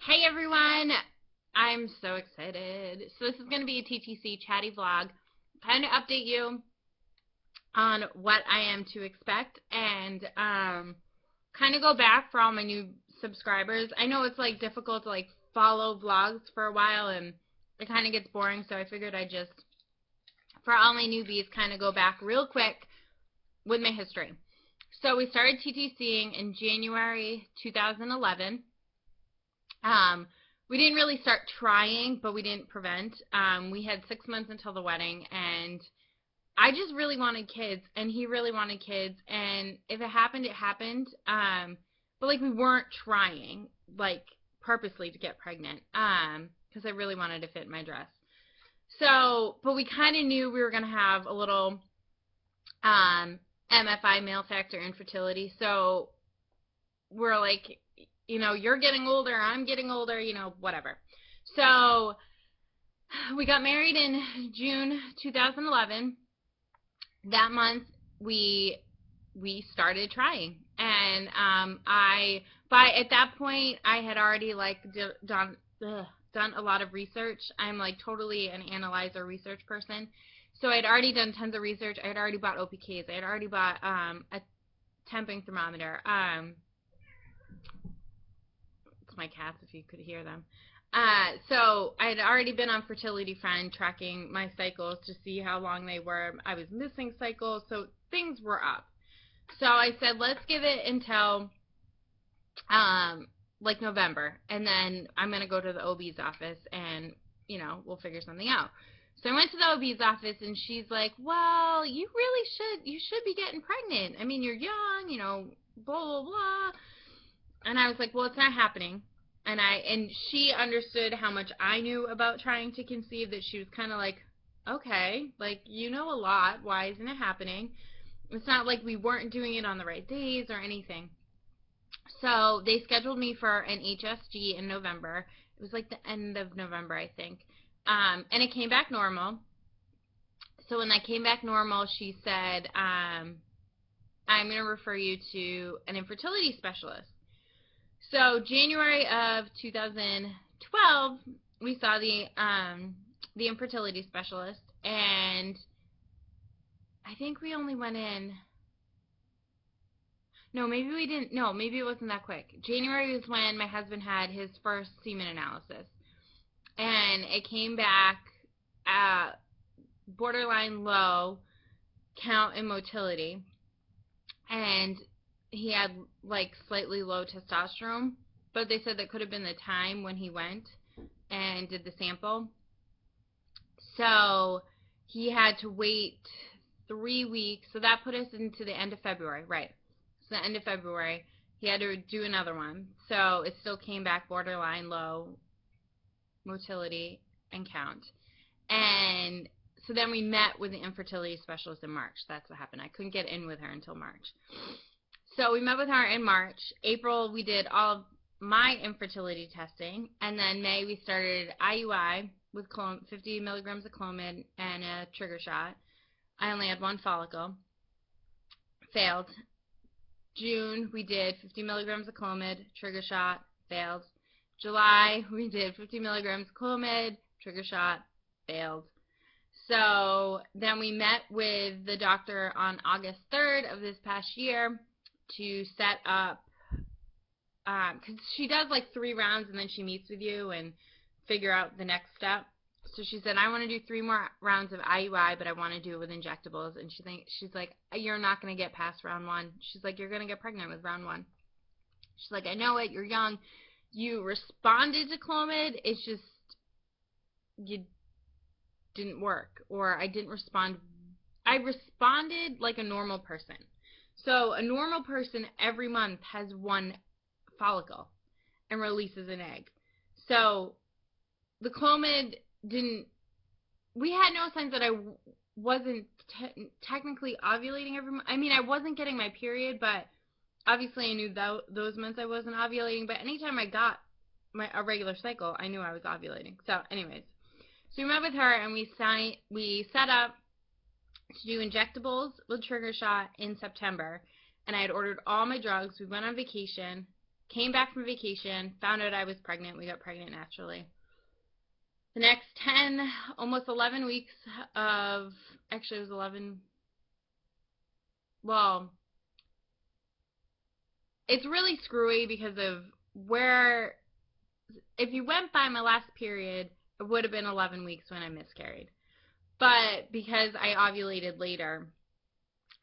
Hey everyone, I'm so excited. So this is going to be a TTC chatty vlog, kind of update you on what I am to expect and kind of go back for all my new subscribers. I know it's like difficult to like follow vlogs for a while and it kind of gets boring, so I figured I'd just, for all my newbies, kind of go back real quick with my history. So we started TTCing in January 2011. We didn't really start trying, but we didn't prevent. We had 6 months until the wedding, and I just really wanted kids, and he really wanted kids, and if it happened, it happened. But like we weren't trying, like purposely to get pregnant, because I really wanted to fit in my dress. So, but we kind of knew we were gonna have a little MFI, male factor infertility. So we're like, you're getting older, I'm getting older, whatever. So we got married in June 2011. That month we started trying, and at that point I had already like done a lot of research. I'm like totally an analyzer research person. So I'd already done tons of research. I had already bought OPKs. I had already bought a temping thermometer. My cats, if you could hear them. So I had already been on Fertility Friend tracking my cycles to see how long they were. I was missing cycles, so things were up. So I said, let's give it until like November, and then I'm going to go to the OB's office and, we'll figure something out. So I went to the OB's office, and she's like, well, you should be getting pregnant. I mean, you're young, blah, blah, blah. And I was like, well, it's not happening. And she understood how much I knew about trying to conceive, that she was kind of like, okay, like, you know a lot. Why isn't it happening? It's not like we weren't doing it on the right days or anything. So they scheduled me for an HSG in November. It was like the end of November, I think. And it came back normal. So when that came back normal, she said, I'm going to refer you to an infertility specialist. So January of 2012, we saw the infertility specialist, and I think we only went in. No, maybe we didn't. No, maybe it wasn't that quick. January was when my husband had his first semen analysis, and it came back at borderline low count and motility, and he had like slightly low testosterone, but they said that could have been the time when he went and did the sample. So he had to wait 3 weeks. So that put us into the end of February, right? So the end of February, he had to do another one. So it still came back borderline low motility and count. And so then we met with the infertility specialist in March. That's what happened. I couldn't get in with her until March. So we met with her in March. April, we did all of my infertility testing. And then May, we started IUI with 50 milligrams of Clomid and a trigger shot. I only had one follicle. Failed. June, we did 50 milligrams of Clomid, trigger shot, failed. July, we did 50 milligrams of Clomid, trigger shot, failed. So then we met with the doctor on August 3rd of this past year to set up, because she does like 3 rounds and then she meets with you and figure out the next step. So she said, I want to do 3 more rounds of IUI, but I want to do it with injectables. And she's like, you're not going to get past round 1. She's like, you're going to get pregnant with round 1. She's like, I know it. You're young. You responded to Clomid. It's just you didn't work. Or I didn't respond. I responded like a normal person. So a normal person every month has 1 follicle and releases an egg. So the Clomid didn't, we had no signs that I wasn't technically ovulating every month. I mean, I wasn't getting my period, but obviously I knew those months I wasn't ovulating. But anytime I got a regular cycle, I knew I was ovulating. So anyways, so we met with her and we set up to do injectables with trigger shot in September, and I had ordered all my drugs. We went on vacation, Came back from vacation, found out I was pregnant. We got pregnant naturally. The next 10, almost 11 weeks of, actually it was 11, well, it's really screwy because of where, if you went by my last period, it would have been 11 weeks when I miscarried. But because I ovulated later,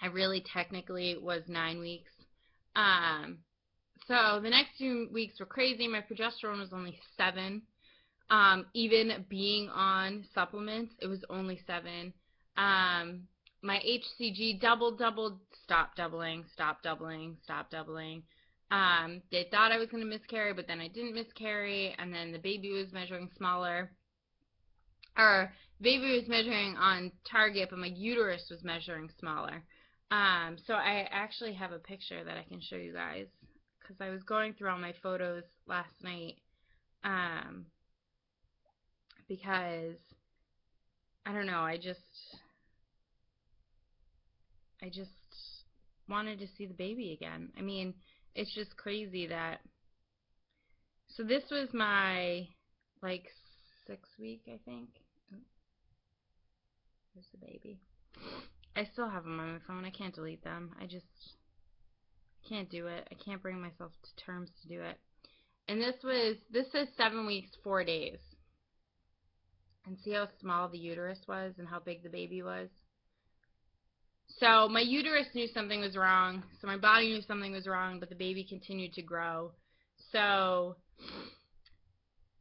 I really technically was 9 weeks. So the next 2 weeks were crazy. My progesterone was only 7. Even being on supplements, it was only 7. My HCG doubled, stopped doubling. They thought I was going to miscarry, but then I didn't miscarry, and then the baby was measuring smaller. Or, baby was measuring on target, but my uterus was measuring smaller. So I actually have a picture that I can show you guys, because I was going through all my photos last night, because, I don't know, I just wanted to see the baby again. I mean, it's just crazy that, so this was my, like, 6th week, I think. There's the baby. I still have them on my phone. I can't delete them. I just can't do it. I can't bring myself to terms to do it. And this says 7 weeks, 4 days. And see how small the uterus was and how big the baby was? So my uterus knew something was wrong. So my body knew something was wrong, but the baby continued to grow. So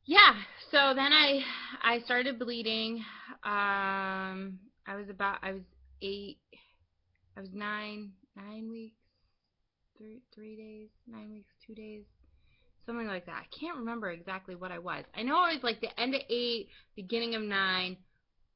yeah. So then I started bleeding. I was 9 weeks, 3 days, 9 weeks, 2 days, something like that. I can't remember exactly what I was. I know I was like the end of 8, beginning of 9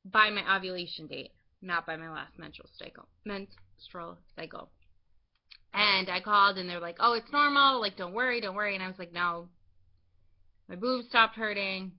by my ovulation date, not by my last menstrual cycle. And I called and they're like, oh, it's normal, like don't worry. And I was like, no, my boobs stopped hurting,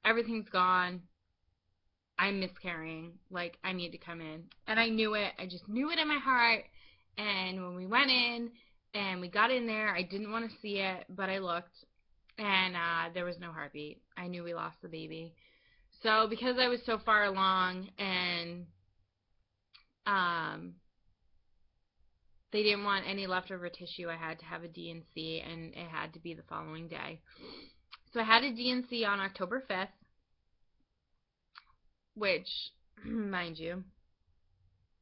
everything's gone, I'm miscarrying, like I need to come in. And I knew it. I just knew it in my heart. And when we went in and we got in there, I didn't want to see it, but I looked and there was no heartbeat. I knew we lost the baby. So because I was so far along and they didn't want any leftover tissue, I had to have a D&C, and it had to be the following day. So I had a D&C on October 5th, which, mind you,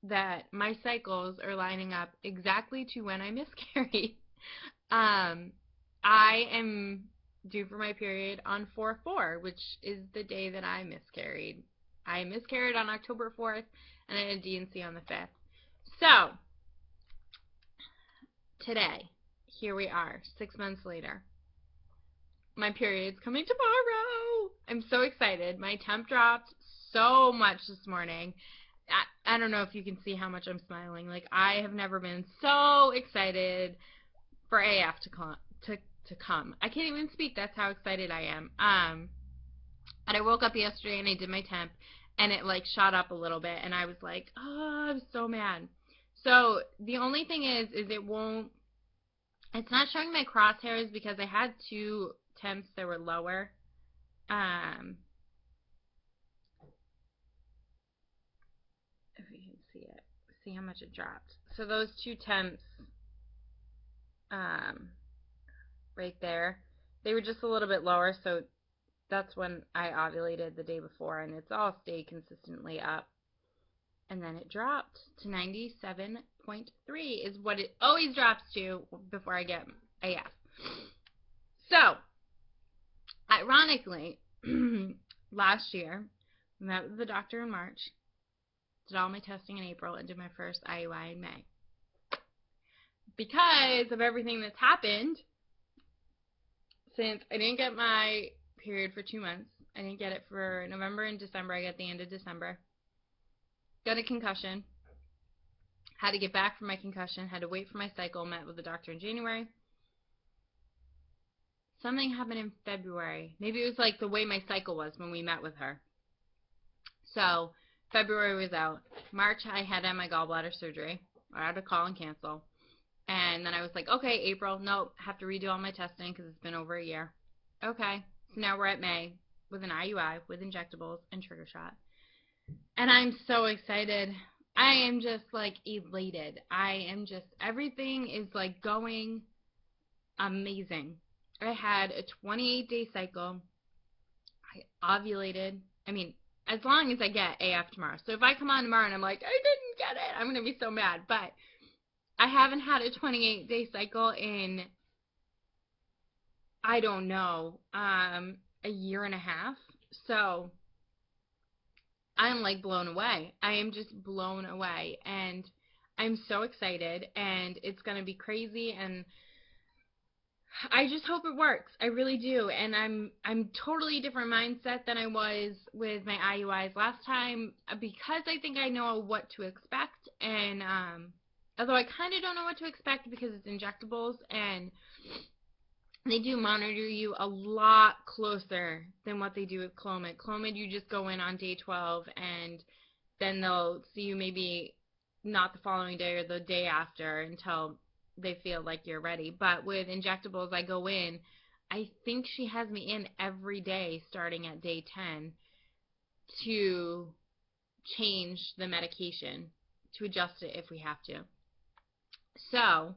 that my cycles are lining up exactly to when I miscarried. I am due for my period on 4/4, which is the day that I miscarried. I miscarried on October 4th, and I had a D&C on the 5th. So, today, here we are, 6 months later. My period's coming tomorrow. I'm so excited. My temp dropped so much this morning. I don't know if you can see how much I'm smiling. Like, I have never been so excited for AF to come. I can't even speak. That's how excited I am. And I woke up yesterday and I did my temp, and it like shot up a little bit, and I was like, oh, I was so mad. So the only thing is it won't, it's not showing my crosshairs because I had 2 temps that were lower. If you can see it, see how much it dropped. So those 2 temps, right there, they were just a little bit lower, so that's when I ovulated the day before, and it's all stayed consistently up. And then it dropped to 97.3 is what it always drops to before I get AF. So, ironically, last year, I met with the doctor in March, did all my testing in April, and did my first IUI in May. Because of everything that's happened, since I didn't get my period for 2 months, I didn't get it for November and December, I got the end of December. Got a concussion, had to get back from my concussion, had to wait for my cycle, met with the doctor in January. Something happened in February. Maybe it was like the way my cycle was when we met with her. So, February was out. March, I had my gallbladder surgery. I had to call and cancel. And then I was like, okay, April, nope, have to redo all my testing because it's been over a year. Okay, so now we're at May with an IUI, with injectables and trigger shot. And I'm so excited. I am just like elated. Everything is like going amazing. I had a 28-day cycle. I ovulated. I mean, as long as I get AF tomorrow. So if I come on tomorrow and I'm like, I didn't get it, I'm going to be so mad. But I haven't had a 28-day cycle in, I don't know, a year and a half. So I'm like blown away. I am just blown away. And I'm so excited. And it's going to be crazy. And I just hope it works. I really do. And I'm totally different mindset than I was with my IUIs last time because I think I know what to expect. And although I kind of don't know what to expect because it's injectables and they do monitor you a lot closer than what they do with Clomid. Clomid, you just go in on day 12 and then they'll see you maybe not the following day or the day after until they feel like you're ready. But with injectables, I go in, I think she has me in every day starting at day 10 to change the medication, to adjust it if we have to. So,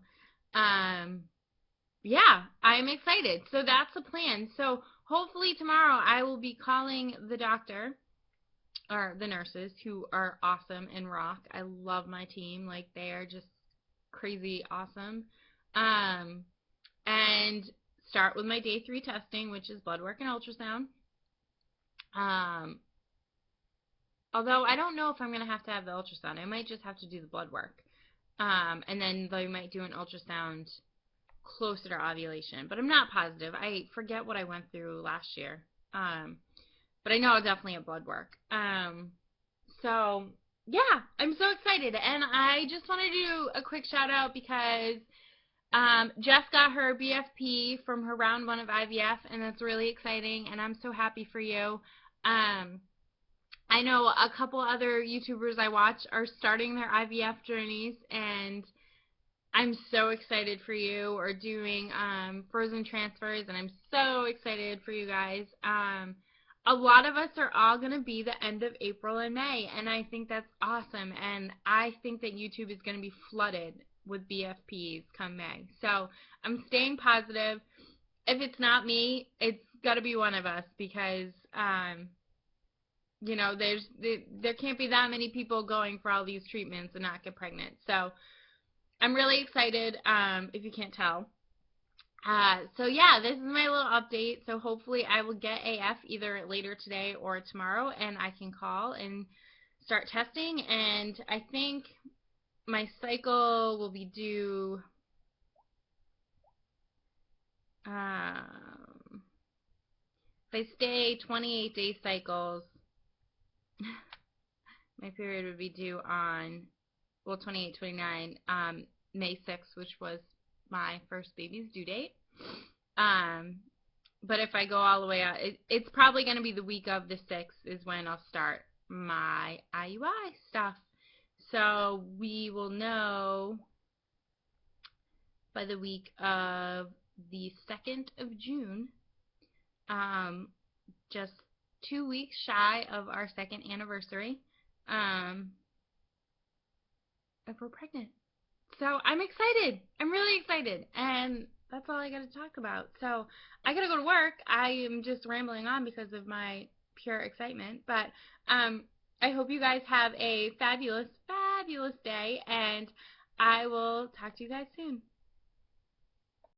yeah, I'm excited. So that's the plan. So hopefully tomorrow I will be calling the doctor or the nurses who are awesome and rock. I love my team. Like, they are just crazy awesome. And start with my day 3 testing, which is blood work and ultrasound. Although I don't know if I'm going to have the ultrasound. I might just have to do the blood work. And then they might do an ultrasound closer to ovulation. But I'm not positive. I forget what I went through last year. But I know I'll definitely have blood work. So, yeah, I'm so excited. And I just want to do a quick shout out because Jess got her BFP from her round 1 of IVF, and that's really exciting, and I'm so happy for you. I know a couple other YouTubers I watch are starting their IVF journeys, and I'm so excited for you, or doing frozen transfers, and I'm so excited for you guys. A lot of us are all going to be the end of April and May, and I think that's awesome, and I think that YouTube is going to be flooded with BFPs come May. So I'm staying positive. If it's not me, it's got to be one of us because, you know, there can't be that many people going for all these treatments and not get pregnant. So I'm really excited, if you can't tell. So yeah, this is my little update. So hopefully I will get AF either later today or tomorrow, and I can call and start testing. And I think my cycle will be due if I stay 28-day cycles, my period would be due on, well, 28, 29, May 6th, which was my first baby's due date. But if I go all the way out, it's probably going to be the week of the 6th is when I'll start my IUI stuff. So we will know by the week of the 2nd of June, just 2 weeks shy of our 2nd anniversary, if we're pregnant. So I'm excited. I'm really excited. And that's all I got to talk about. So I got to go to work. I am just rambling on because of my pure excitement. But I hope you guys have a fabulous, fabulous day. And I will talk to you guys soon.